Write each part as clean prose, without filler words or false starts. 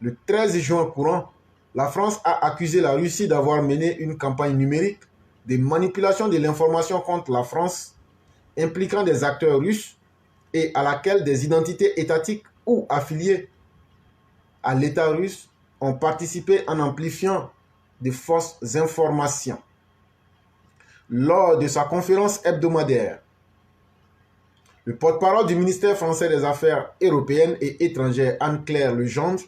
Le 13 juin courant, la France a accusé la Russie d'avoir mené une campagne numérique de manipulation de l'information contre la France, impliquant des acteurs russes et à laquelle des identités étatiques ou affiliées à l'État russe ont participé en amplifiant de fausses informations. Lors de sa conférence hebdomadaire, le porte-parole du ministère français des Affaires européennes et étrangères, Anne-Claire Legendre,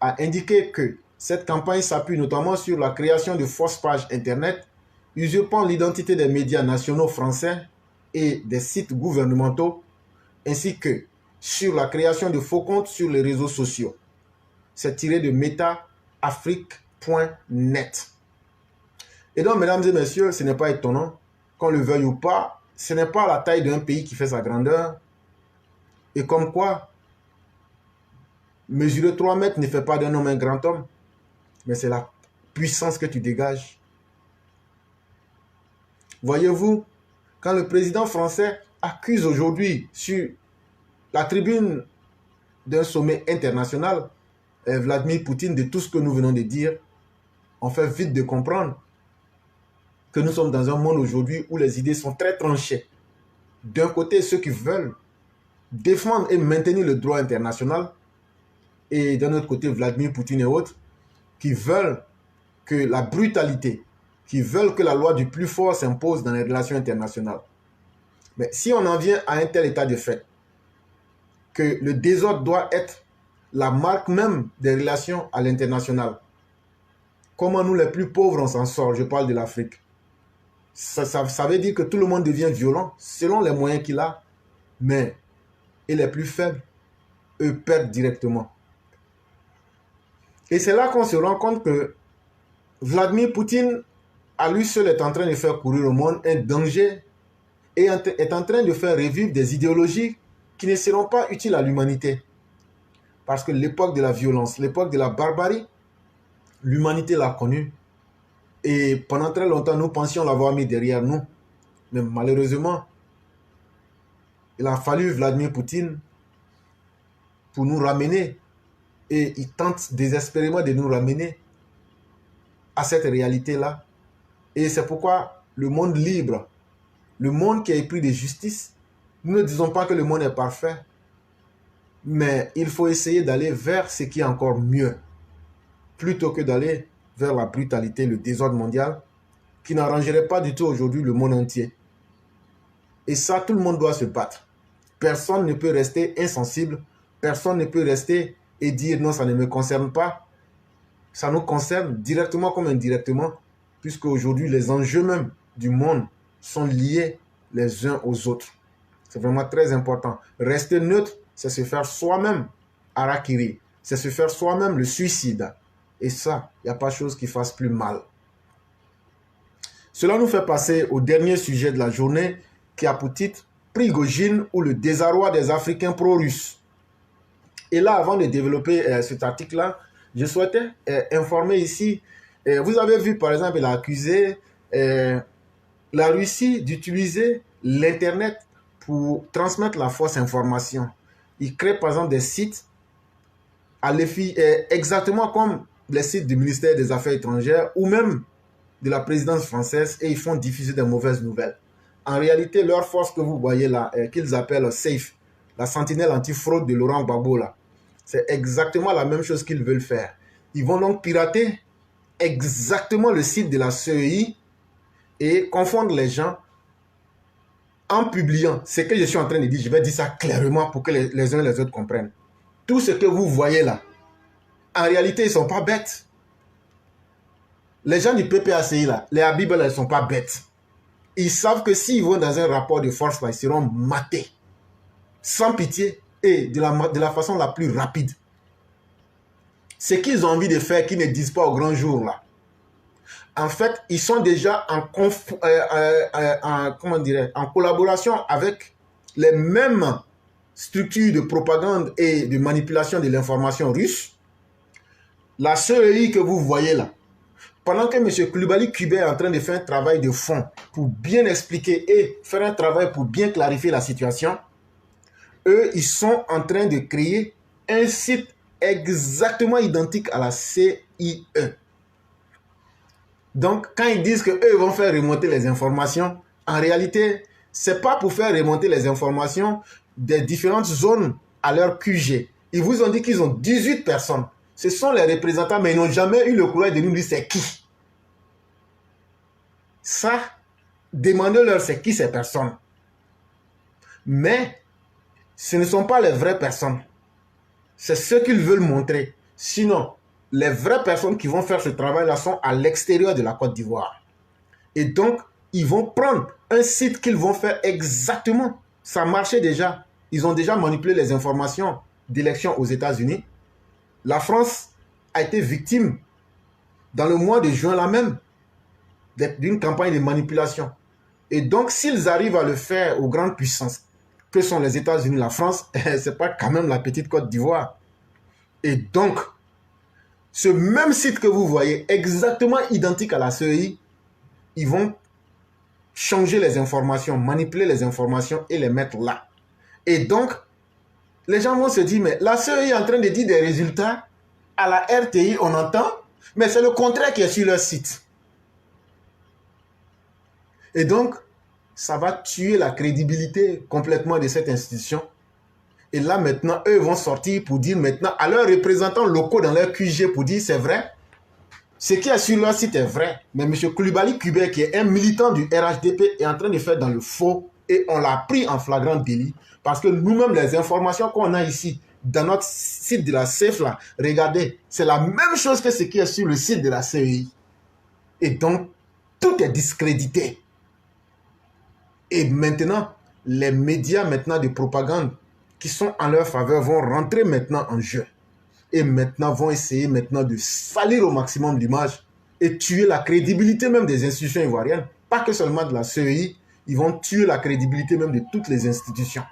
a indiqué que cette campagne s'appuie notamment sur la création de fausses pages Internet, usurpant l'identité des médias nationaux français et des sites gouvernementaux, ainsi que sur la création de faux comptes sur les réseaux sociaux. C'est tiré de metaafrique.net. Et donc, mesdames et messieurs, ce n'est pas étonnant, qu'on le veuille ou pas, ce n'est pas la taille d'un pays qui fait sa grandeur. Et comme quoi, mesurer 3 mètres ne fait pas d'un homme un grand homme, mais c'est la puissance que tu dégages. Voyez-vous, quand le président français accuse aujourd'hui sur la tribune d'un sommet international Vladimir Poutine de tout ce que nous venons de dire, on fait vite de comprendre que nous sommes dans un monde aujourd'hui où les idées sont très tranchées. D'un côté, ceux qui veulent défendre et maintenir le droit international, et d'un autre côté, Vladimir Poutine et autres, qui veulent que la brutalité, qui veulent que la loi du plus fort s'impose dans les relations internationales. Mais si on en vient à un tel état de fait, que le désordre doit être la marque même des relations à l'international, comment nous les plus pauvres on s'en sort? Je parle de l'Afrique. Ça veut dire que tout le monde devient violent selon les moyens qu'il a, mais et les plus faibles, eux perdent directement. Et c'est là qu'on se rend compte que Vladimir Poutine, à lui seul, est en train de faire courir au monde un danger et est en train de faire revivre des idéologies qui ne seront pas utiles à l'humanité. Parce que l'époque de la violence, l'époque de la barbarie, l'humanité l'a connue. Et pendant très longtemps, nous pensions l'avoir mis derrière nous. Mais malheureusement, il a fallu Vladimir Poutine pour nous ramener. Et il tente désespérément de nous ramener à cette réalité-là. Et c'est pourquoi le monde libre, le monde qui a épris de justice, nous ne disons pas que le monde est parfait, mais il faut essayer d'aller vers ce qui est encore mieux, plutôt que d'aller vers la brutalité, le désordre mondial, qui n'arrangerait pas du tout aujourd'hui le monde entier. Et ça, tout le monde doit se battre. Personne ne peut rester insensible, personne ne peut rester et dire non, ça ne me concerne pas. Ça nous concerne directement comme indirectement, puisque aujourd'hui, les enjeux même du monde sont liés les uns aux autres. C'est vraiment très important. Rester neutre, c'est se faire soi-même harakiri. C'est se faire soi-même le suicide. Et ça, il n'y a pas de chose qui fasse plus mal. Cela nous fait passer au dernier sujet de la journée qui a pour titre « Prigojine ou le désarroi des Africains pro-russes ». Et là, avant de développer cet article-là, je souhaitais informer ici. Vous avez vu, par exemple, il a accusé la Russie d'utiliser l'Internet pour transmettre la fausse information. Il crée, par exemple, des sites à l'effet exactement comme les sites du ministère des Affaires étrangères ou même de la présidence française et ils font diffuser des mauvaises nouvelles. En réalité, leur force que vous voyez là, qu'ils appellent SAFE, la sentinelle anti-fraude de Laurent Gbagbo là, c'est exactement la même chose qu'ils veulent faire. Ils vont donc pirater exactement le site de la CEI et confondre les gens en publiant ce que je suis en train de dire. Je vais dire ça clairement pour que les uns et les autres comprennent. Tout ce que vous voyez là, en réalité, ils ne sont pas bêtes. Les gens du PPACI là, les Habib, ils ne sont pas bêtes. Ils savent que s'ils vont dans un rapport de force là, ils seront matés. Sans pitié et de la façon la plus rapide. Ce qu'ils ont envie de faire, qu'ils ne disent pas au grand jour là. En fait, ils sont déjà en collaboration avec les mêmes structures de propagande et de manipulation de l'information russe. La CEI que vous voyez là, pendant que M. Koulibaly Kubé est en train de faire un travail de fond pour bien expliquer et faire un travail pour bien clarifier la situation, eux, ils sont en train de créer un site exactement identique à la CIE. Donc, quand ils disent qu'eux vont faire remonter les informations, en réalité, ce n'est pas pour faire remonter les informations des différentes zones à leur QG. Ils vous ont dit qu'ils ont 18 personnes. Ce sont les représentants, mais ils n'ont jamais eu le courage de nous dire c'est qui. Ça, demandez-leur c'est qui ces personnes. Mais ce ne sont pas les vraies personnes. C'est ce qu'ils veulent montrer. Sinon, les vraies personnes qui vont faire ce travail-là sont à l'extérieur de la Côte d'Ivoire. Et donc, ils vont prendre un site qu'ils vont faire exactement. Ça marchait déjà. Ils ont déjà manipulé les informations d'élections aux États-Unis. La France a été victime, dans le mois de juin là même, d'une campagne de manipulation. Et donc, s'ils arrivent à le faire aux grandes puissances, que sont les États-Unis, la France, ce n'est pas quand même la petite Côte d'Ivoire. Et donc, ce même site que vous voyez, exactement identique à la CEI, ils vont changer les informations, manipuler les informations et les mettre là. Et donc, les gens vont se dire, mais la CEI est en train de dire des résultats, à la RTI, on entend, mais c'est le contraire qui est sur leur site. Et donc, ça va tuer la crédibilité complètement de cette institution. Et là, maintenant, eux vont sortir pour dire maintenant à leurs représentants locaux dans leur QG pour dire c'est vrai. Ce qui est sur leur site est vrai. Mais M. Koulibaly Kubert, qui est un militant du RHDP, est en train de faire dans le faux. Et on l'a pris en flagrant délit. Parce que nous-mêmes, les informations qu'on a ici, dans notre site de la CEF, là, regardez, c'est la même chose que ce qui est sur le site de la CEI. Et donc, tout est discrédité. Et maintenant, les médias maintenant de propagande qui sont en leur faveur vont rentrer maintenant en jeu. Et maintenant vont essayer maintenant de salir au maximum l'image et tuer la crédibilité même des institutions ivoiriennes. Pas que seulement de la CEI, ils vont tuer la crédibilité même de toutes les institutions.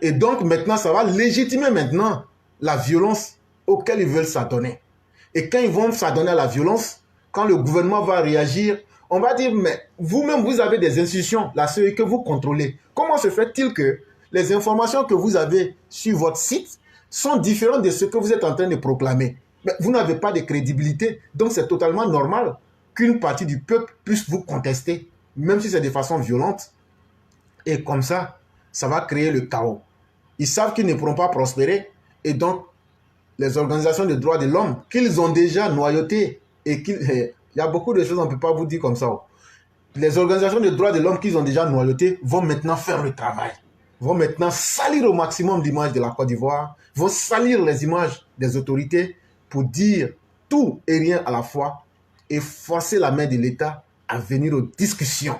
Et donc maintenant, ça va légitimer maintenant la violence auquel ils veulent s'adonner. Et quand ils vont s'adonner à la violence, quand le gouvernement va réagir, on va dire, mais vous-même, vous avez des institutions, la CEI que vous contrôlez. Comment se fait-il que les informations que vous avez sur votre site sont différentes de ce que vous êtes en train de proclamer? Mais vous n'avez pas de crédibilité, donc c'est totalement normal qu'une partie du peuple puisse vous contester, même si c'est de façon violente. Et comme ça, ça va créer le chaos. Ils savent qu'ils ne pourront pas prospérer, et donc les organisations de droits de l'homme qu'ils ont déjà noyautées, et qu'il y a beaucoup de choses on ne peut pas vous dire comme ça. Les organisations de droits de l'homme qu'ils ont déjà noyautées vont maintenant faire le travail. Vont maintenant salir au maximum l'image de la Côte d'Ivoire, vont salir les images des autorités pour dire tout et rien à la fois et forcer la main de l'État à venir aux discussions.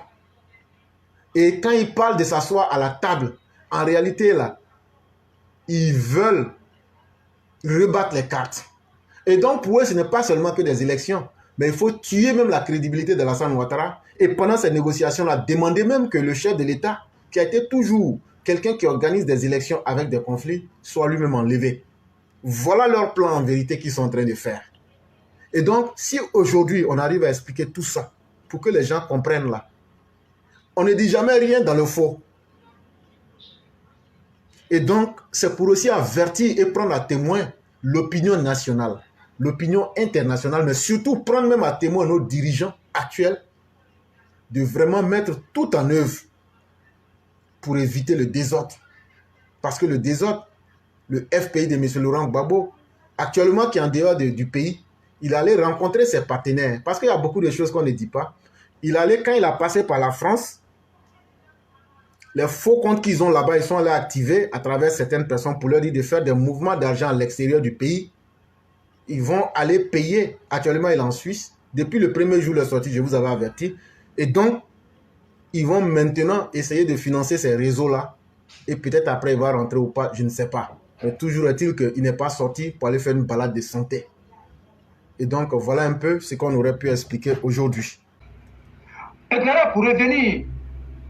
Et quand ils parlent de s'asseoir à la table, en réalité, là, ils veulent rebattre les cartes. Et donc, pour eux, ce n'est pas seulement que des élections, mais il faut tuer même la crédibilité de Alassane Ouattara. Et pendant ces négociations-là, demander même que le chef de l'État, qui a été toujours quelqu'un qui organise des élections avec des conflits, soit lui-même enlevé. Voilà leur plan en vérité qu'ils sont en train de faire. Et donc, si aujourd'hui, on arrive à expliquer tout ça, pour que les gens comprennent là, on ne dit jamais rien dans le faux. Et donc, c'est pour aussi avertir et prendre à témoin l'opinion nationale, l'opinion internationale, mais surtout prendre même à témoin nos dirigeants actuels de vraiment mettre tout en œuvre pour éviter le désordre. Parce que le désordre, le FPI de M. Laurent Gbagbo, actuellement qui est en dehors du pays, il allait rencontrer ses partenaires. Parce qu'il y a beaucoup de choses qu'on ne dit pas. Il allait, quand il a passé par la France, les faux comptes qu'ils ont là-bas, ils sont allés activer à travers certaines personnes pour leur dire de faire des mouvements d'argent à l'extérieur du pays. Ils vont aller payer. Actuellement, il est en Suisse. Depuis le premier jour de la sortie, je vous avais averti. Et donc, ils vont maintenant essayer de financer ces réseaux-là. Et peut-être après, il va rentrer ou pas, je ne sais pas. Mais toujours est-il qu'il n'est pas sorti pour aller faire une balade de santé. Et donc, voilà un peu ce qu'on aurait pu expliquer aujourd'hui. Maintenant, pour revenir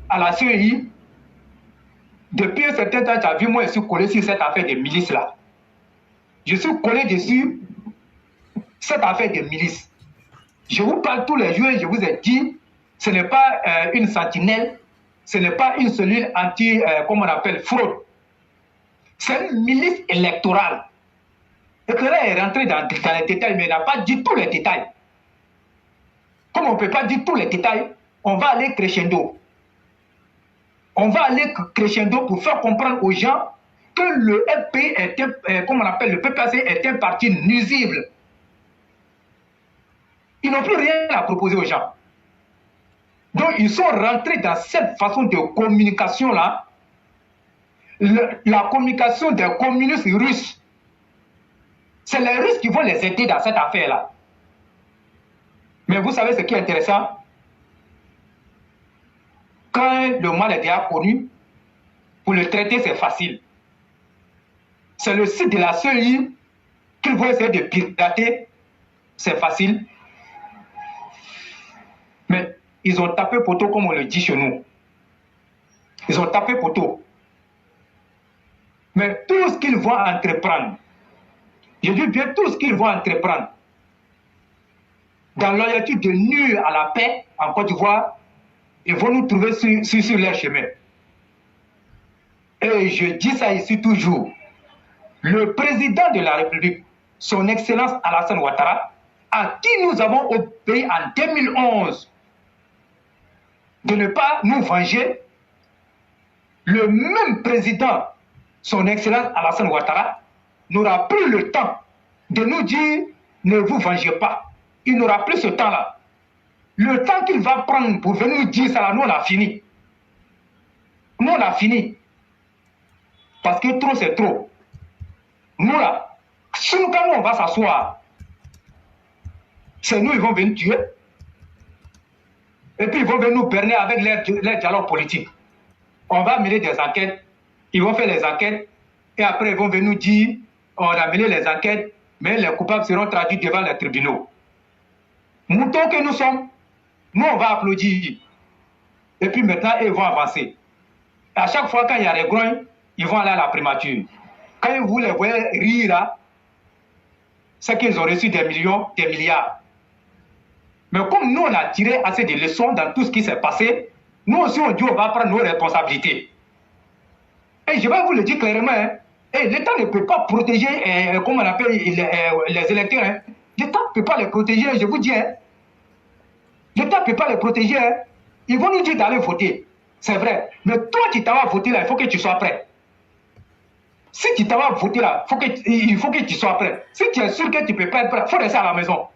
à la CEI, depuis un certain temps, tu as vu, moi, je suis collé sur cette affaire des milices-là. Je suis collé dessus cette affaire des milices. Je vous parle tous les jours, je vous ai dit, ce n'est pas une sentinelle, ce n'est pas une cellule anti, comment on appelle, fraude. C'est une milice électorale Éclaireur est rentré dans les détails, mais il n'a pas dit tous les détails. Comme on ne peut pas dire tous les détails, on va aller crescendo. On va aller crescendo pour faire comprendre aux gens que le FP est un, comme on appelle le PPAC, est un parti nuisible. Ils n'ont plus rien à proposer aux gens. Donc, ils sont rentrés dans cette façon de communication-là, la communication des communistes russes. C'est les Russes qui vont les aider dans cette affaire-là. Mais vous savez ce qui est intéressant? Quand le mal est déjà connu, pour le traiter, c'est facile. C'est le site de la CEI qu'ils vont essayer de pirater, c'est facile. Mais ils ont tapé poteau, comme on le dit chez nous. Ils ont tapé poteau. Mais tout ce qu'ils vont entreprendre, je dis bien tout ce qu'ils vont entreprendre, dans l'objectif de nuire à la paix en Côte d'Ivoire, ils vont nous trouver sur leur chemin. Et je dis ça ici toujours. Le président de la République, son Excellence Alassane Ouattara, à qui nous avons obéi en 2011 de ne pas nous venger, le même président, son Excellence Alassane Ouattara, n'aura plus le temps de nous dire ne vous vengez pas. Il n'aura plus ce temps-là. Le temps qu'il va prendre pour venir nous dire ça, là, nous on a fini. Nous on a fini. Parce que trop c'est trop. Nous là, quand nous on va s'asseoir, c'est nous ils vont venir tuer. Et puis ils vont venir nous berner avec leur dialogue politique. On va mener des enquêtes, ils vont faire les enquêtes, et après ils vont venir nous dire on a mené les enquêtes, mais les coupables seront traduits devant les tribunaux. Moutons que nous sommes, nous on va applaudir. Et puis maintenant, ils vont avancer. À chaque fois, quand il y a des grognes, ils vont aller à la primature. Quand vous les voyez rire là, c'est qu'ils ont reçu des millions, des milliards. Mais comme nous, on a tiré assez de leçons dans tout ce qui s'est passé, nous aussi, on dit on va prendre nos responsabilités. Et je vais vous le dire clairement, hein, l'État ne peut pas protéger, comment on appelle, les électeurs. Hein. L'État ne peut pas les protéger, je vous dis. Hein. L'État ne peut pas les protéger. Hein. Ils vont nous dire d'aller voter. C'est vrai. Mais toi, tu t'en vas voter là, il faut que tu sois prêt. Si tu t'en vas voter là, il faut que tu sois prêt. Si tu es sûr que tu ne peux pas être prêt, il faut rester à la maison.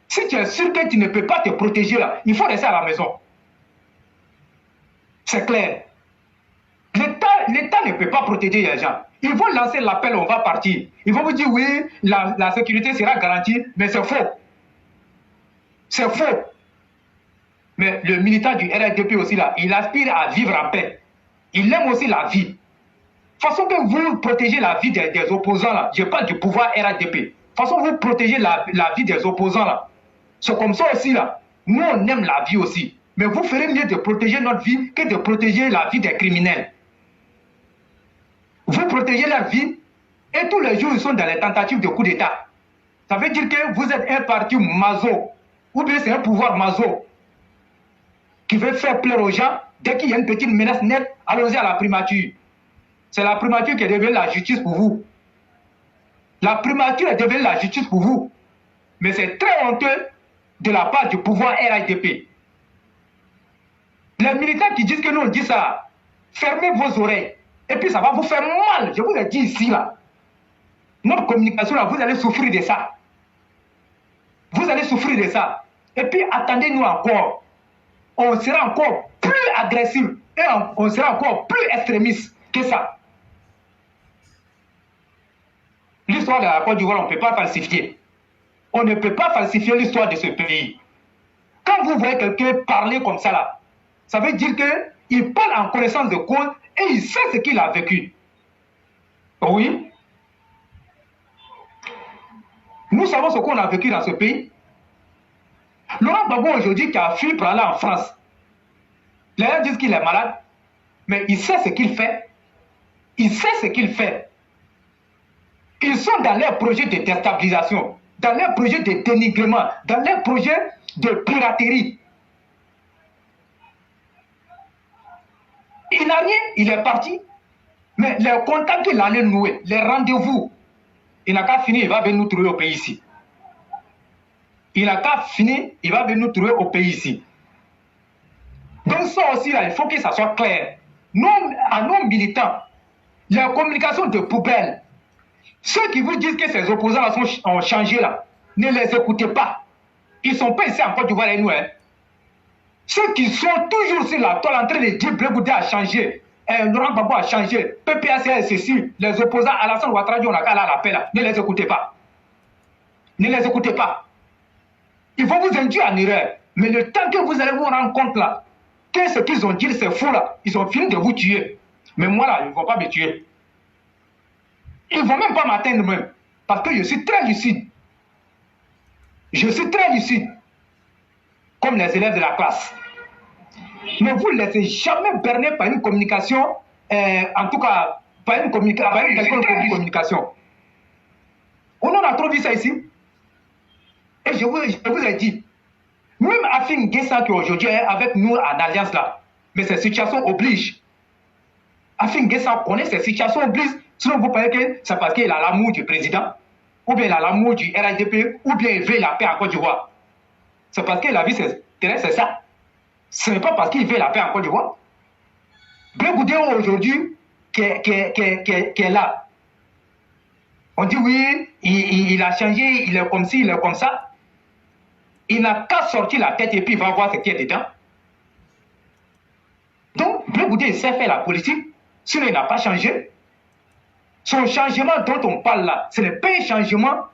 Si tu es sûr que tu ne peux pas te protéger là, il faut rester à la maison. C'est clair. L'État ne peut pas protéger les gens. Ils vont lancer l'appel, on va partir. Ils vont vous dire oui, la sécurité sera garantie, mais c'est faux. C'est faux. Mais le militant du RHDP aussi là, il aspire à vivre en paix. Il aime aussi la vie. De toute façon que vous protégez la vie des opposants là, je parle du pouvoir RHDP. De toute façon vous protégez la vie des opposants là. C'est comme ça aussi là. Nous on aime la vie aussi. Mais vous ferez mieux de protéger notre vie que de protéger la vie des criminels. Vous protégez leur vie et tous les jours ils sont dans les tentatives de coup d'État. Ça veut dire que vous êtes un parti maso, ou bien c'est un pouvoir maso qui veut faire plaire aux gens. Dès qu'il y a une petite menace nette, allons-y à la primature. C'est la primature qui est devenue la justice pour vous. La primature est devenue la justice pour vous. Mais c'est très honteux de la part du pouvoir RHDP. Les militants qui disent que nous on dit ça, fermez vos oreilles. Et puis ça va vous faire mal, je vous l'ai dit ici là. Notre communication là, vous allez souffrir de ça. Vous allez souffrir de ça. Et puis attendez-nous encore. On sera encore plus agressif et on sera encore plus extrémiste que ça. L'histoire de la Côte d'Ivoire, on ne peut pas falsifier. On ne peut pas falsifier l'histoire de ce pays. Quand vous voyez quelqu'un parler comme ça là, ça veut dire qu'il parle en connaissance de cause et il sait ce qu'il a vécu. Oui. Nous savons ce qu'on a vécu dans ce pays. Laurent Gbagbo aujourd'hui qui a fui pour aller en France. Les gens disent qu'il est malade, mais il sait ce qu'il fait. Il sait ce qu'il fait. Ils sont dans leurs projets de déstabilisation, dans leurs projets de dénigrement, dans leurs projets de piraterie. Il n'a rien, il est parti. Mais les contacts qu'il allait nouer, les rendez-vous, il n'a qu'à finir, il va venir nous trouver au pays ici. Il n'a qu'à finir, il va venir nous trouver au pays ici. Donc ça aussi, là, il faut que ça soit clair. Nous, à nos militants, la communication de poubelle, ceux qui vous disent que ces opposants-là ont changé, là, ne les écoutez pas. Ils ne sont pas ici en Côte d'Ivoire et nous. Hein. Ceux qui sont toujours sur la toile en train de dire Blé Goudé a changé, Laurent Gbagbo a changé, PPAC est ceci, les opposants à Alassane Ouattara, on a qu'à l'appel là. Ne les écoutez pas. Ne les écoutez pas. Ils vont vous induire en erreur. Mais le temps que vous allez vous rendre compte là, que ce qu'ils ont dit c'est faux là, ils ont fini de vous tuer. Mais moi là, ils ne vont pas me tuer. Ils ne vont même pas m'atteindre même. Parce que je suis très lucide. Je suis très lucide. Comme les élèves de la classe. Mais vous ne laissez jamais berner par une communication, en tout cas, par une communication. On en a trop vu ça ici. Et je vous ai dit, même Afin Guessa qui aujourd'hui est avec nous en alliance là, mais ces situations obligent. Afin Guessa connaît ces situations obligent. Sinon vous pensez que c'est parce qu'il a l'amour du président, ou bien il a l'amour du RHDP, ou bien il veut la paix en Côte d'Ivoire. C'est parce que la vie c'est ça. Ce n'est pas parce qu'il veut la paix en Côte d'Ivoire. Blé Goudé aujourd'hui qui est là. On dit oui, il a changé, il est comme ci, il est comme ça. Il n'a qu'à sortir la tête et puis il va voir ce qui est dedans. Donc, Blé Goudé, il sait faire la politique, sinon il n'a pas changé. Son changement dont on parle là, ce n'est pas un changement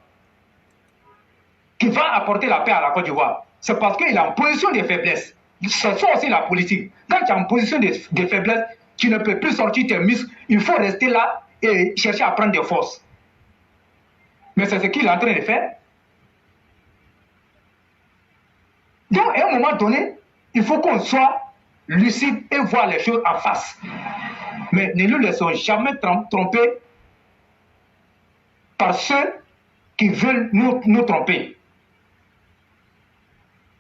qui va apporter la paix à la Côte d'Ivoire. C'est parce qu'il est en position de faiblesse. C'est ça aussi la politique. Quand tu es en position de faiblesse, tu ne peux plus sortir tes muscles. Il faut rester là et chercher à prendre des forces. Mais c'est ce qu'il est en train de faire. Donc, à un moment donné, il faut qu'on soit lucide et voir les choses en face. Mais ne nous laissons jamais tromper par ceux qui veulent nous tromper.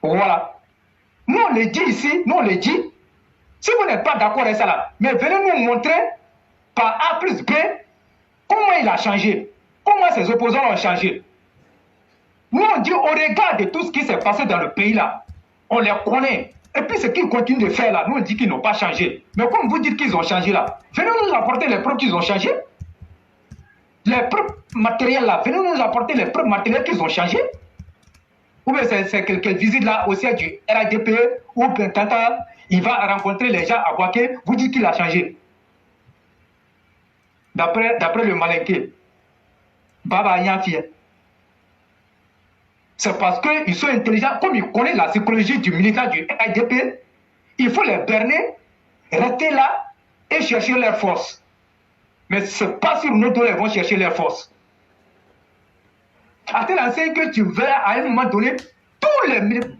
Voilà. Nous, on le dit ici, nous, on le dit. Si vous n'êtes pas d'accord avec ça là, mais venez nous montrer par A plus B comment il a changé, comment ses opposants ont changé. Nous, on dit au regard de tout ce qui s'est passé dans le pays là, on les connaît. Et puis ce qu'ils continuent de faire là, nous, on dit qu'ils n'ont pas changé. Mais comme vous dites qu'ils ont changé là, venez nous apporter les preuves qu'ils ont changé. Les preuves matérielles là, venez nous apporter les preuves matérielles qu'ils ont changé. Ou bien c'est quelques visites là au siège du RADP, ou bien Tata, il va rencontrer les gens à Boaké, vous dites qu'il a changé. D'après le Malinké, Baba Yanfi. C'est parce qu'ils sont intelligents, comme ils connaissent la psychologie du militant du RADP, il faut les berner, rester là et chercher leur force. Mais ce n'est pas sur nos dos qu'ils vont chercher leur force. À tel enseigne que tu verras à un moment donné,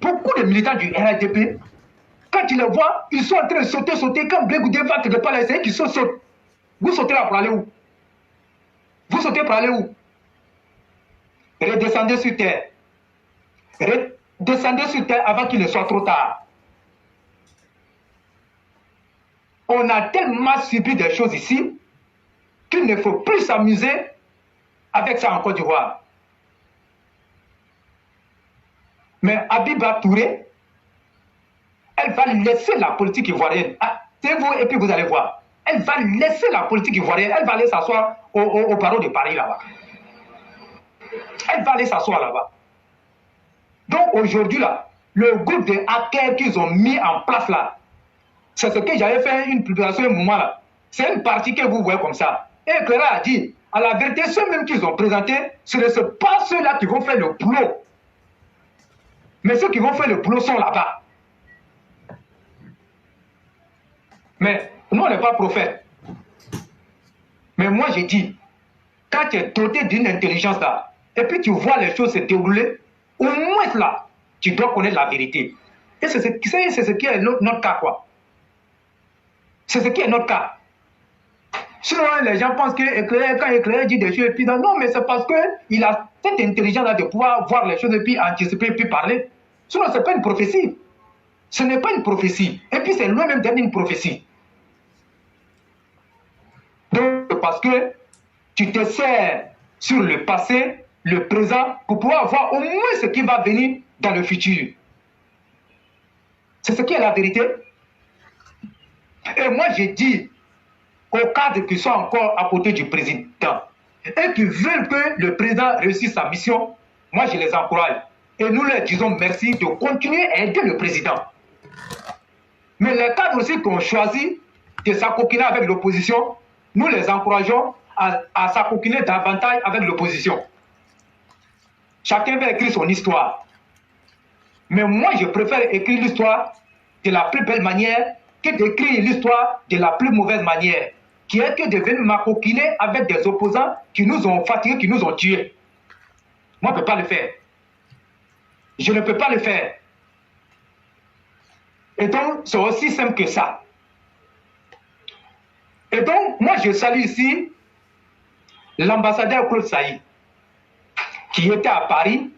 beaucoup de militants du RADP, quand tu les vois, ils sont en train de sauter, quand Blé Goudé va quelque part, essayer qu'ils sautent. Vous sautez là pour aller où? Vous sautez pour aller où? Redescendez sur terre. Redescendez sur terre avant qu'il ne soit trop tard. On a tellement subi des choses ici qu'il ne faut plus s'amuser avec ça en Côte d'Ivoire. Mais Abiba Touré, elle va laisser la politique ivoirienne. C'est vous et puis vous allez voir. Elle va laisser la politique ivoirienne. Elle va aller s'asseoir au barreau de Paris là-bas. Elle va aller s'asseoir là-bas. Donc aujourd'hui là, le groupe de hackers qu'ils ont mis en place là, c'est ce que j'avais fait une publication à un moment là. C'est une partie que vous voyez comme ça. Et Clara a dit, à la vérité, ceux mêmes qu'ils ont présentés, ce ne sont pas ceux-là qui vont faire le boulot. Mais ceux qui vont faire le boulot sont là-bas. Mais nous, on n'est pas prophète. Mais moi, j'ai dit, quand tu es doté d'une intelligence là, et puis tu vois les choses se dérouler, au moins là, tu dois connaître la vérité. Et c'est ce qui est notre cas, quoi. C'est ce qui est notre cas. Sinon, les gens pensent que quand Éclair dit des choses, et puis non, mais c'est parce qu'il a cette intelligence-là de pouvoir voir les choses et puis anticiper et puis parler. Sinon, ce n'est pas une prophétie. Ce n'est pas une prophétie. Et puis, c'est lui-même d'être une prophétie. Donc, parce que tu te sers sur le passé, le présent, pour pouvoir voir au moins ce qui va venir dans le futur. C'est ce qui est la vérité. Et moi, j'ai dit aux cadres qui sont encore à côté du président et qui veulent que le président réussisse sa mission, moi, je les encourage. Et nous leur disons merci de continuer à aider le président. Mais les cadres aussi qui ont choisi de s'acoquiner avec l'opposition, nous les encourageons à s'acoquiner davantage avec l'opposition. Chacun va écrire son histoire. Mais moi, je préfère écrire l'histoire de la plus belle manière que d'écrire l'histoire de la plus mauvaise manière, qui est que de venir m'acoquiner avec des opposants qui nous ont fatigués, qui nous ont tués. Moi, je ne peux pas le faire. Je ne peux pas le faire. Et donc, c'est aussi simple que ça. Et donc, moi, je salue ici l'ambassadeur Claude Saï, qui était à Paris,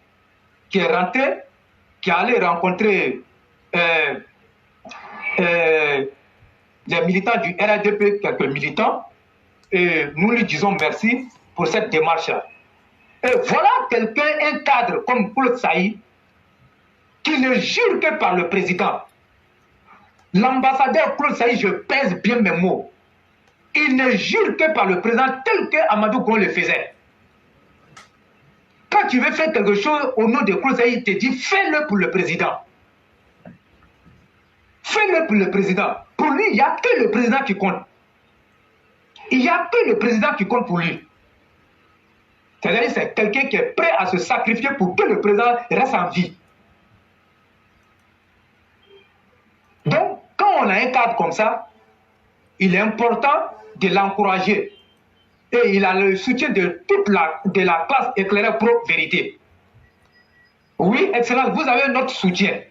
qui est rentré, qui est allé rencontrer les militants du RADP, quelques militants, et nous lui disons merci pour cette démarche-là. Et voilà quelqu'un, un cadre comme Claude Saï, qui ne jure que par le président. L'ambassadeur Claude Saï, je pèse bien mes mots, il ne jure que par le président tel que Amadou Gon le faisait. Quand tu veux faire quelque chose au nom de Claude Saï, il te dit fais-le pour le président. Fais-le pour le président. Pour lui, il n'y a que le président qui compte. Il n'y a que le président qui compte pour lui. C'est-à-dire c'est quelqu'un qui est prêt à se sacrifier pour que le président reste en vie. Donc, quand on a un cadre comme ça, il est important de l'encourager. Et il a le soutien de toute la classe éclairée pro-vérité. Oui, Excellence, vous avez notre soutien.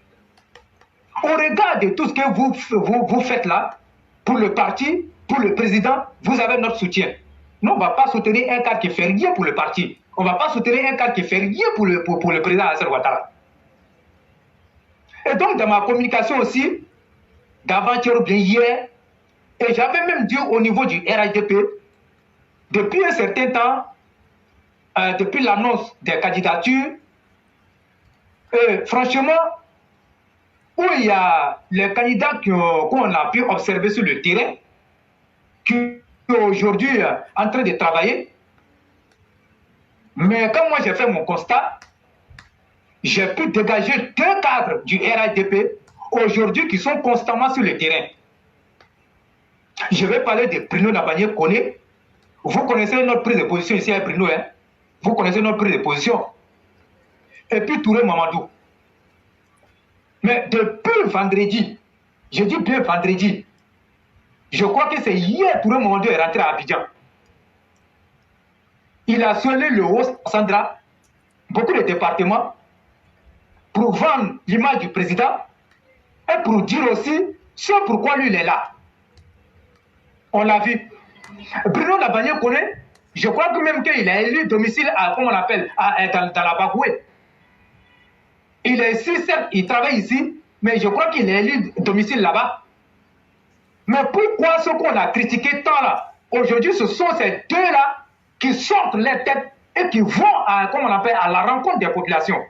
Au regard de tout ce que vous faites là, pour le parti, pour le président, vous avez notre soutien. Nous, on ne va pas soutenir un cadre qui fait rien pour le parti. On ne va pas soutenir un cadre qui fait rien pour le président Alassane Ouattara. Et donc, dans ma communication aussi, d'avant-hier ou bien hier, et j'avais même dit au niveau du RADP, depuis un certain temps, depuis l'annonce des candidatures, franchement, où il y a les candidats qu'on a pu observer sur le terrain, qui sont aujourd'hui en train de travailler. Mais quand moi j'ai fait mon constat, j'ai pu dégager 2 cadres du RADP aujourd'hui qui sont constamment sur le terrain. Je vais parler de Bruno Nabagné Koné. Vous connaissez notre prise de position ici à Bruno, hein? Vous connaissez notre prise de position. Et puis Touré Mamadou. Mais depuis vendredi, je dis bien vendredi, je crois que c'est hier Touré Mamadou est rentré à Abidjan. Il a sonné le haut Sandra, beaucoup de départements, pour vendre l'image du président et pour dire aussi ce pourquoi lui il est là. On l'a vu. Bruno Nabagné connaît, je crois que même qu'il a élu domicile à, comment on appelle, dans la Bagoué. Il est ici, certes, il travaille ici, mais je crois qu'il a élu domicile là-bas. Mais pourquoi ce qu'on a critiqué tant là, aujourd'hui, ce sont ces deux-là qui sortent les têtes et qui vont à, comment on appelle, à la rencontre des populations.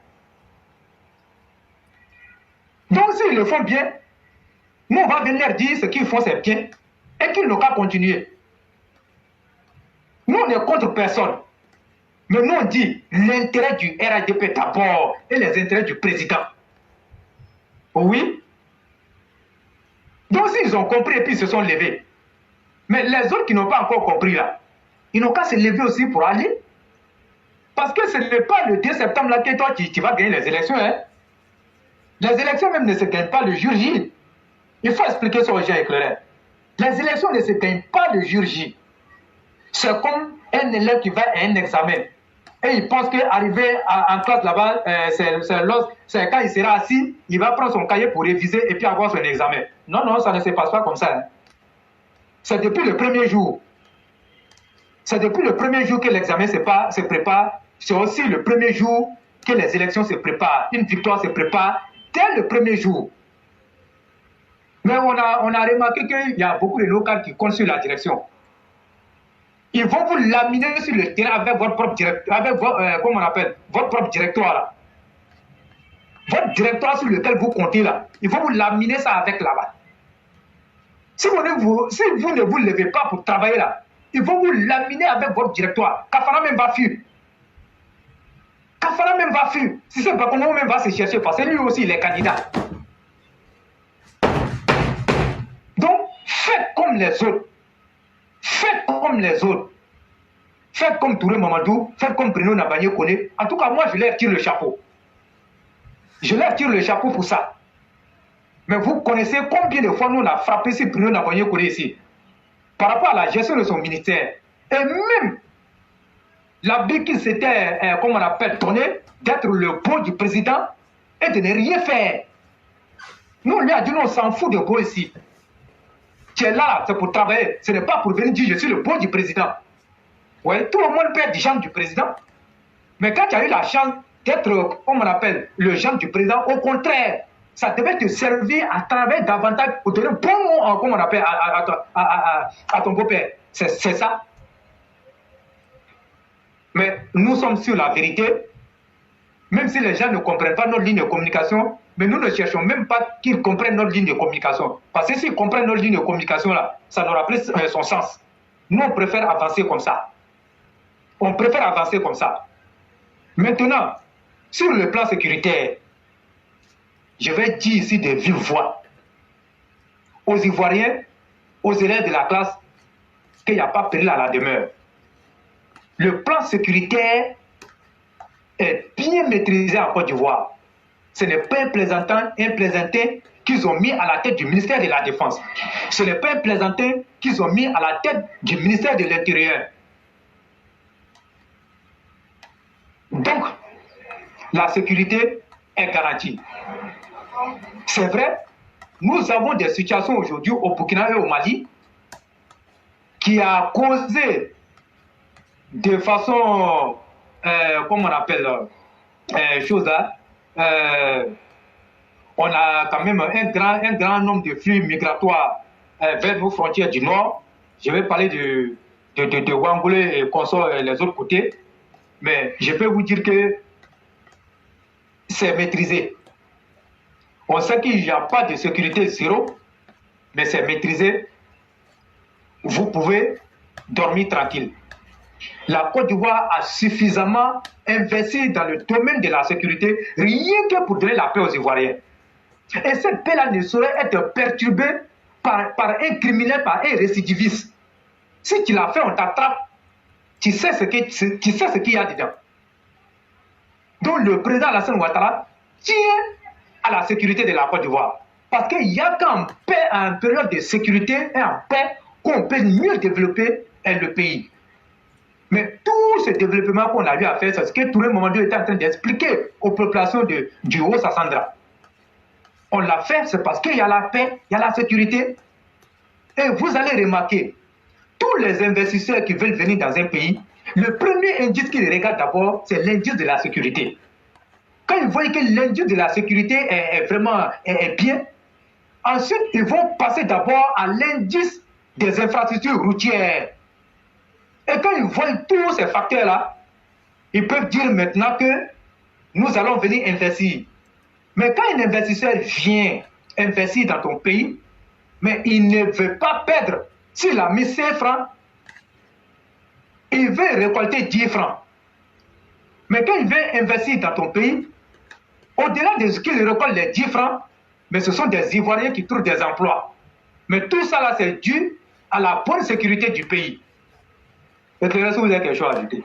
Donc s'ils le font bien, nous on va venir dire ce qu'ils font c'est bien et qu'ils n'ont qu'à continuer. Nous on est contre personne. Mais nous on dit l'intérêt du RADP d'abord et les intérêts du président. Oui. Donc s'ils ont compris et puis ils se sont levés. Mais les autres qui n'ont pas encore compris là, ils n'ont qu'à se lever aussi pour aller. Parce que ce n'est pas le 2 septembre là que toi tu vas gagner les élections. Hein. Les élections même ne se gagnent pas le jour J. Il faut expliquer ça aux gens éclairés. Les élections ne se gagnent pas le jour J. C'est comme un élève qui va à un examen. Et il pense qu'arriver en classe là-bas, c'est quand il sera assis, il va prendre son cahier pour réviser et puis avoir son examen. Non, non, ça ne se passe pas comme ça. Hein. C'est depuis le premier jour. C'est depuis le premier jour que l'examen se prépare. C'est aussi le premier jour que les élections se préparent. Une victoire se prépare dès le premier jour. Mais on a remarqué qu'il y a beaucoup de locaux qui comptent sur la direction. Ils vont vous laminer sur le terrain avec votre propre directoire, avec comment on appelle, votre propre directoire là. Votre directoire sur lequel vous comptez là, ils vont vous laminer ça avec là-bas. Si vous ne vous levez pas pour travailler là, ils vont vous laminer avec votre directoire. Kafana même va fuir. Kafana même va fuir. Si c'est pas comment même va se chercher, parce que lui aussi il est candidat. Donc, faites comme les autres. Faites comme les autres. Faites comme Touré Mamadou, faites comme Bruno Nabagné Kone. En tout cas, moi, je leur tire le chapeau. Je leur tire le chapeau pour ça. Mais vous connaissez combien de fois nous on a frappé ce Bruno Nabagné Kone ici par rapport à la gestion de son ministère. Et même l'habit qu'il s'était, comme on appelle, donné, d'être le beau du président et de ne rien faire. Nous, on lui a dit, on s'en fout de beau ici. Tu es là, c'est pour travailler. Ce n'est pas pour venir dire, je suis le beau du président. Ouais, tout le monde peut être genre du président. Mais quand tu as eu la chance d'être, comme on appelle, le genre du président, au contraire, ça devait te servir à travailler davantage pour donner un bon mot, comme on appelle, à ton beau-père. C'est ça. Mais nous sommes sur la vérité. Même si les gens ne comprennent pas notre ligne de communication, mais nous ne cherchons même pas qu'ils comprennent notre ligne de communication. Parce que s'ils comprennent notre ligne de communication, là, ça n'aura plus son sens. Nous, on préfère avancer comme ça. On préfère avancer comme ça. Maintenant, sur le plan sécuritaire, je vais dire ici de vive voix aux Ivoiriens, aux élèves de la classe, qu'il n'y a pas péril à la demeure. Le plan sécuritaire est bien maîtrisé en Côte d'Ivoire. Ce n'est pas un plaisantin qu'ils ont mis à la tête du ministère de la Défense. Ce n'est pas un plaisantin qu'ils ont mis à la tête du ministère de l'Intérieur. Donc, la sécurité est garantie. C'est vrai, nous avons des situations aujourd'hui au Burkina et au Mali qui a causé de façon, comment on appelle, chose là, on a quand même un grand nombre de flux migratoires vers nos frontières du Nord. Je vais parler de Ouangolé et consorts et les autres côtés. Mais je peux vous dire que c'est maîtrisé. On sait qu'il n'y a pas de sécurité zéro, mais c'est maîtrisé. Vous pouvez dormir tranquille. La Côte d'Ivoire a suffisamment investi dans le domaine de la sécurité, rien que pour donner la paix aux Ivoiriens. Et cette paix-là ne saurait être perturbée par un criminel, par un récidiviste. Si tu l'as fait, on t'attrape. Tu sais ce qu'il y a dedans. Donc le président Alassane Ouattara tient à la sécurité de la Côte d'Ivoire. Parce qu'il n'y a qu'en paix, en période de sécurité et en paix, qu'on peut mieux développer le pays. Mais tout ce développement qu'on a eu à faire, c'est ce que Touré Mamadou était en train d'expliquer aux populations du Haut-Sassandra. On l'a fait, c'est parce qu'il y a la paix, il y a la sécurité. Et vous allez remarquer, tous les investisseurs qui veulent venir dans un pays, le premier indice qu'ils regardent d'abord, c'est l'indice de la sécurité. Quand ils voient que l'indice de la sécurité est vraiment bien, ensuite ils vont passer d'abord à l'indice des infrastructures routières. Et quand ils voient tous ces facteurs-là, ils peuvent dire maintenant que nous allons venir investir. Mais quand un investisseur vient investir dans ton pays, mais il ne veut pas perdre. S'il a mis 5 francs, il veut récolter 10 francs. Mais quand il veut investir dans ton pays, au-delà de ce qu'il récolte les 10 francs, mais ce sont des Ivoiriens qui trouvent des emplois. Mais tout ça là, c'est dû à la bonne sécurité du pays. Est-ce que vous avez quelque chose à ajouter?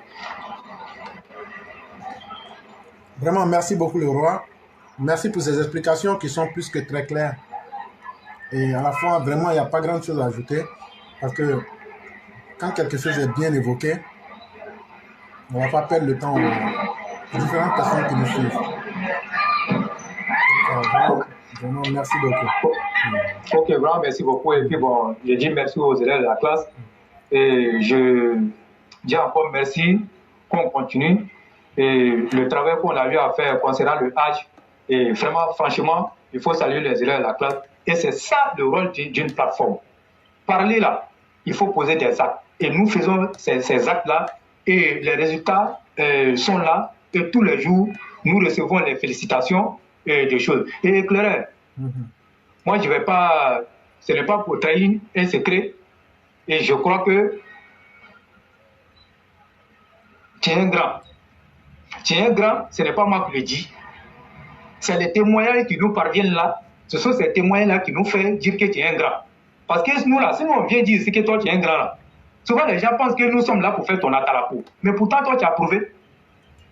Vraiment, merci beaucoup le roi. Merci pour ces explications qui sont plus que très claires. Et à la fois, vraiment, il n'y a pas grand chose à ajouter. Parce que quand quelque chose est bien évoqué, on ne va pas perdre le temps aux différentes personnes qui nous suivent. Donc, vraiment, merci beaucoup. Ok, vraiment, merci beaucoup. Et puis bon, je dis merci aux élèves de la classe. Et je dis encore merci, qu'on continue. Et le travail qu'on a eu à faire concernant le âge, et vraiment, franchement, il faut saluer les élèves de la classe. Et c'est ça le rôle d'une plateforme. Parler là, il faut poser des actes. Et nous faisons ces actes-là et les résultats sont là. Et tous les jours, nous recevons les félicitations et des choses. Et éclaireur, moi, je ne vais pas, ce n'est pas pour trahir un secret. Et je crois que tu es un grand. Tu es un grand, ce n'est pas moi qui le dis. C'est les témoignages qui nous parviennent là. Ce sont ces témoignages-là qui nous font dire que tu es un grand. Parce que nous, là, si on vient dire que toi, tu es un grand, là, souvent les gens pensent que nous sommes là pour faire ton atalapo. Mais pourtant, toi, tu as prouvé.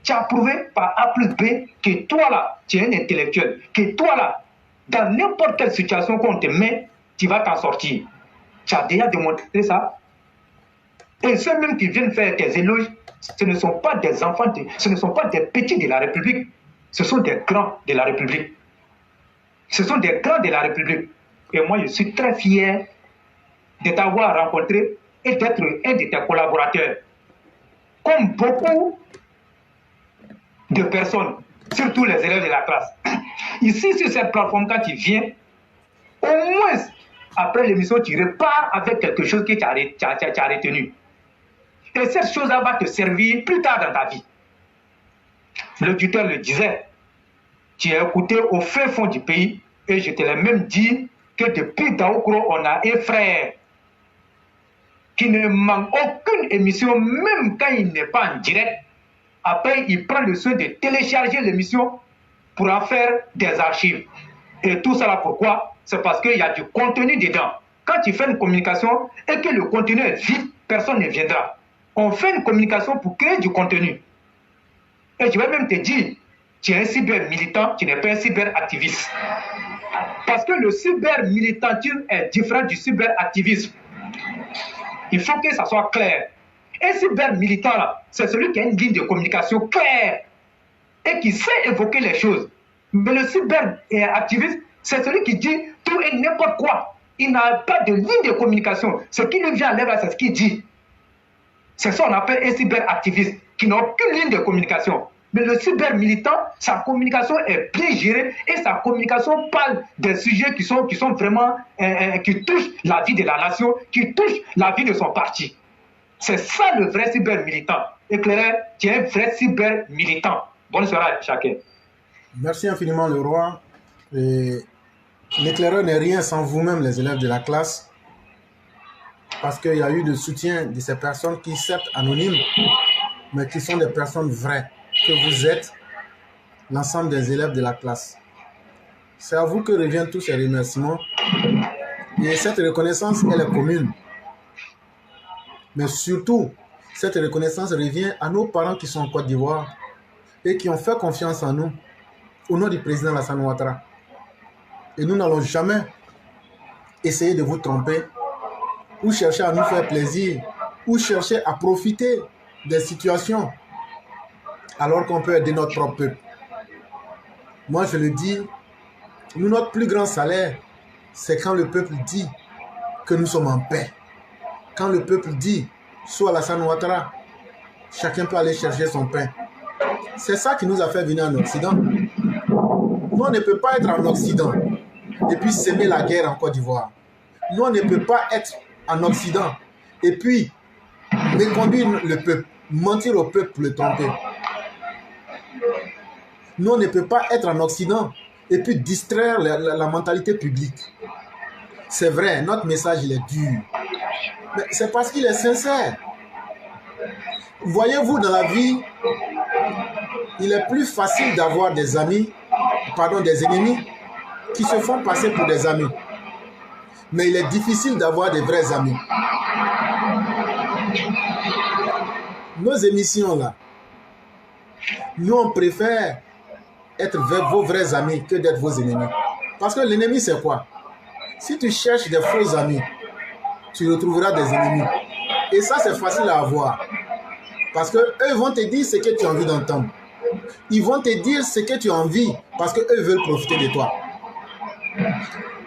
Tu as prouvé par A plus B que toi, là, tu es un intellectuel. Que toi, là, dans n'importe quelle situation qu'on te met, tu vas t'en sortir. Tu as déjà démontré ça. Et ceux même qui viennent faire tes éloges, ce ne sont pas des enfants, ce ne sont pas des petits de la République. Ce sont des grands de la République. Ce sont des grands de la République. Et moi, je suis très fier de t'avoir rencontré et d'être un de tes collaborateurs. Comme beaucoup de personnes, surtout les élèves de la classe. Ici, sur cette plateforme, quand tu viens, au moins, après l'émission, tu repars avec quelque chose que tu as retenu. Et cette chose-là va te servir plus tard dans ta vie. Le tuteur le disait, tu as écouté au fin fond du pays, et je te l'ai même dit que depuis Daoukro, on a un frère qui ne manque aucune émission, même quand il n'est pas en direct. Après, il prend le soin de télécharger l'émission pour en faire des archives. Et tout ça là, pourquoi? C'est parce qu'il y a du contenu dedans. Quand tu fais une communication et que le contenu est vide, personne ne viendra. On fait une communication pour créer du contenu. Et je vais même te dire, tu es un cyber-militant, tu n'es pas un cyber-activiste. Parce que le cyber-militantisme est différent du cyber-activisme. Il faut que ça soit clair. Un cyber-militant, c'est celui qui a une ligne de communication claire et qui sait évoquer les choses. Mais le cyber-activiste, c'est celui qui dit tout et n'importe quoi. Il n'a pas de ligne de communication. Ce qui lui vient à l'œuvre, c'est ce qu'il dit. C'est ça qu'on appelle un cyberactiviste qui n'a aucune ligne de communication. Mais le cyber-militant, sa communication est bien gérée et sa communication parle des sujets qui sont vraiment, qui touchent la vie de la nation, qui touchent la vie de son parti. C'est ça le vrai cyber-militant. Éclaireur, tu es un vrai cyber-militant. Bonne soirée à chacun. Merci infiniment, le roi. L'éclaireur n'est rien sans vous-même, les élèves de la classe. Parce qu'il y a eu le soutien de ces personnes qui, certes, anonymes, mais qui sont des personnes vraies, que vous êtes, l'ensemble des élèves de la classe. C'est à vous que reviennent tous ces remerciements. Et cette reconnaissance, elle est commune. Mais surtout, cette reconnaissance revient à nos parents qui sont en Côte d'Ivoire et qui ont fait confiance en nous, au nom du président Alassane Ouattara. Et nous n'allons jamais essayer de vous tromper, ou chercher à nous faire plaisir, ou chercher à profiter des situations, alors qu'on peut aider notre propre peuple. Moi, je le dis, nous, notre plus grand salaire, c'est quand le peuple dit que nous sommes en paix. Quand le peuple dit, soit Alassane Ouattara, chacun peut aller chercher son pain. C'est ça qui nous a fait venir en Occident. Nous, on ne peut pas être en Occident et puis s'aimer la guerre en Côte d'Ivoire. Nous, on ne peut pas être en Occident et puis méconduire le peuple, mentir au peuple pour le tromper. Nous, on ne peut pas être en Occident et puis distraire la mentalité publique. C'est vrai, notre message, il est dur. Mais c'est parce qu'il est sincère. Voyez-vous, dans la vie, il est plus facile d'avoir des amis, des ennemis, qui se font passer pour des amis. Mais il est difficile d'avoir des vrais amis. Nos émissions là, nous on préfère être vos vrais amis que d'être vos ennemis. Parce que l'ennemi c'est quoi? Si tu cherches des faux amis, tu retrouveras des ennemis. Et ça c'est facile à avoir. Parce que eux vont te dire ce que tu as envie d'entendre. Ils vont te dire ce que tu as envie parce qu'eux veulent profiter de toi.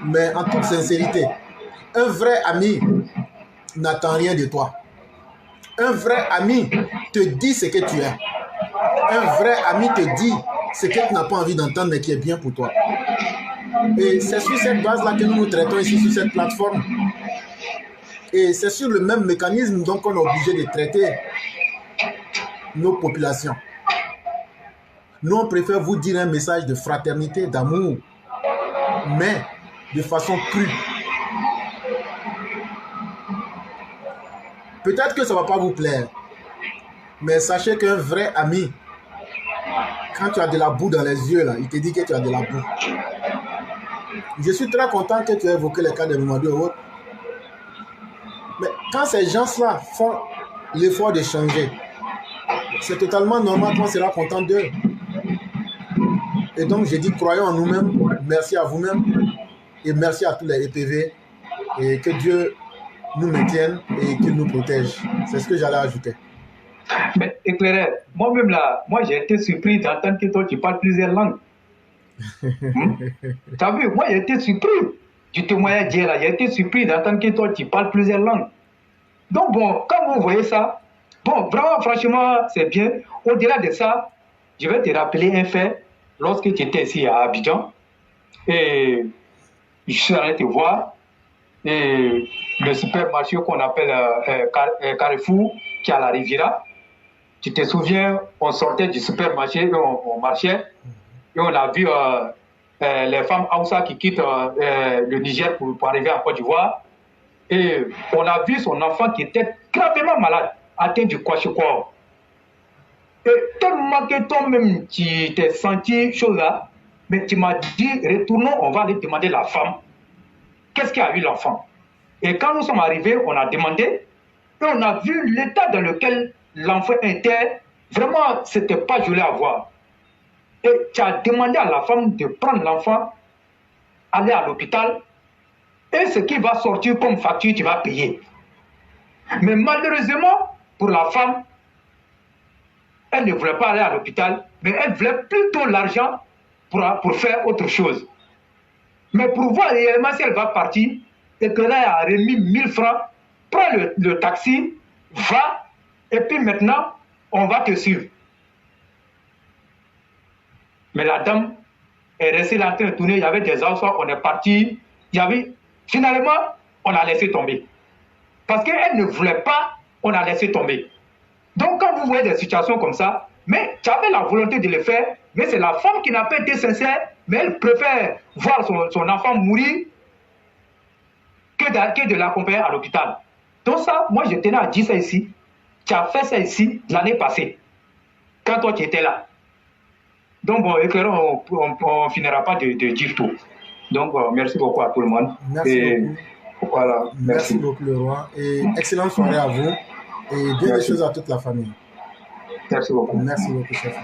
Mais en toute sincérité, un vrai ami n'attend rien de toi. Un vrai ami te dit ce que tu es. Un vrai ami te dit ce que tu n'as pas envie d'entendre mais qui est bien pour toi. Et c'est sur cette base-là que nous nous traitons ici sur cette plateforme. Et c'est sur le même mécanisme donc qu'on est obligé de traiter nos populations. Nous, on préfère vous dire un message de fraternité, d'amour, mais de façon crue. Peut-être que ça ne va pas vous plaire, mais sachez qu'un vrai ami, quand tu as de la boue dans les yeux, là, il te dit que tu as de la boue. Je suis très content que tu aies évoqué les cas de Mamadou et autres. Mais quand ces gens-là font l'effort de changer, c'est totalement normal qu'on sera content d'eux. Et donc, je dis, croyons en nous-mêmes, merci à vous-même, et merci à tous les EPV, et que Dieu nous maintienne et qu'il nous protège. C'est ce que j'allais ajouter. Mais éclaireur, moi-même là, moi j'ai été surpris d'entendre que toi tu parles plusieurs langues. T'as vu, moi j'ai été surpris du témoignage d'hier là, j'ai été surpris d'entendre que toi tu parles plusieurs langues. Donc bon, quand vous voyez ça, bon, vraiment franchement c'est bien. Au-delà de ça, je vais te rappeler un fait. Lorsque tu étais ici à Abidjan, et je suis allé te voir, et le supermarché qu'on appelle Carrefour, qui est à la Riviera, tu te souviens, on sortait du supermarché, on marchait, et on a vu les femmes Hausa qui quittent le Niger pour arriver en Côte d'Ivoire, et on a vu son enfant qui était gravement malade, atteint du kwashiorkor. Et tellement que toi-même, tu t'es senti chose là, mais tu m'as dit, retournons, on va aller demander la femme. Qu'est-ce qui a eu l'enfant? Et quand nous sommes arrivés, on a demandé, et on a vu l'état dans lequel l'enfant était. Vraiment, ce n'était pas joli à voir. Et tu as demandé à la femme de prendre l'enfant, aller à l'hôpital, et ce qui va sortir comme facture, tu vas payer. Mais malheureusement, pour la femme, elle ne voulait pas aller à l'hôpital, mais elle voulait plutôt l'argent pour faire autre chose. Mais pour voir réellement si elle va partir, et que là, elle a remis 1000 francs, prends le taxi, va, et puis maintenant, on va te suivre. Mais la dame est restée là en train de tourner, il y avait des enfants, on est parti, finalement, on a laissé tomber. Parce qu'elle ne voulait pas, on a laissé tomber. Donc, quand vous voyez des situations comme ça, mais tu avais la volonté de le faire, mais c'est la femme qui n'a pas été sincère, mais elle préfère voir son enfant mourir que de l'accompagner à l'hôpital. Donc ça, moi, je tenais à dire ça ici. Tu as fait ça ici l'année passée, quand toi, tu étais là. Donc, bon, éclairons, on ne finira pas de dire tout. Donc, merci beaucoup à tout le monde. Merci beaucoup. Voilà, merci beaucoup, le roi. Et excellente soirée à vous. Et bien des choses à toute la famille. Merci beaucoup. Merci beaucoup, chef.